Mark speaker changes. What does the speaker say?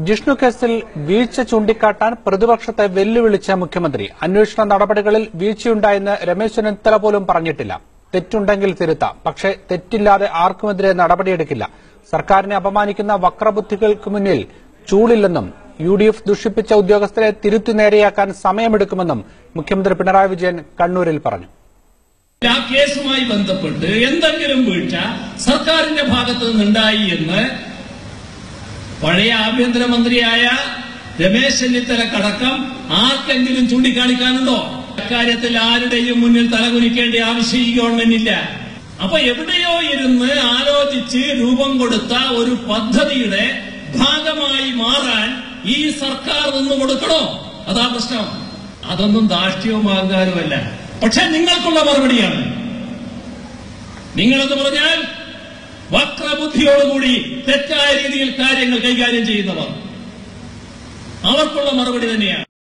Speaker 1: ജിഷ്ണു കേസിൽ വീഴ്ച ചൂണ്ടിക്കാട്ടാൻ പ്രതിപക്ഷത്തെ വെല്ലുവിളിച്ച മുഖ്യമന്ത്രി അന്വേഷണ നടപടികളിൽ വീഴ്ചയുണ്ടായെന്ന് രമേശ് ചെന്നിത്തല പോലും പറഞ്ഞിട്ടില്ല. തെറ്റുണ്ടെങ്കിൽ തിരുത്താം, പക്ഷേ തെറ്റില്ലാതെ ആർക്കുമെതിരെ നടപടിയെടുക്കില്ല. സർക്കാരിനെ അപമാനിക്കുന്ന വക്രബുദ്ധികൾക്ക് മുന്നിൽ ചൂടില്ലെന്നും UDF ദുഷിപ്പിച്ച ഉദ്യോഗസ്ഥരെ തിരുത്തി നേരെയാക്കാൻ സമയമെടുക്കുമെന്നും മുഖ്യമന്ത്രി പിണറായി വിജയൻ കണ്ണൂരിൽ പറഞ്ഞു.
Speaker 2: ആ കേസുമായി ബന്ധപ്പെട്ട് എന്തെങ്കിലും വീഴ്ച സർക്കാരിന്റെ ഭാഗത്തു നിന്നുണ്ടായി എന്ന് പഴയ ആഭ്യന്തരമന്ത്രിയായ രമേശ് ചെന്നിത്തലക്കടക്കം ആർക്കെങ്കിലും ചൂണ്ടിക്കാണിക്കാനുണ്ടോ? അക്കാര്യത്തിൽ ആരുടെയും മുന്നിൽ തലകുനിക്കേണ്ട ആവശ്യം ഈ ഗവൺമെന്റില്ല. അപ്പൊ എവിടെയോ ഇരുന്ന് ആലോചിച്ച് രൂപം കൊടുത്ത ഒരു പദ്ധതിയുടെ ഭാഗമായി മാറാൻ ഈ സർക്കാർ നിന്ന് കൊടുക്കണോ? അതാ പ്രശ്നം. അതൊന്നും ധാർഷ്ട്യവും അഹങ്കാരവുമല്ല. പക്ഷെ നിങ്ങൾക്കുള്ള മറുപടിയാണ്. നിങ്ങളെന്ന് പറഞ്ഞാൽ വക്രബുദ്ധിയോടുകൂടി തെറ്റായ രീതിയിൽ കാര്യങ്ങൾ കൈകാര്യം ചെയ്യുന്നവർ, അവർക്കുള്ള മറുപടി തന്നെയാണ്.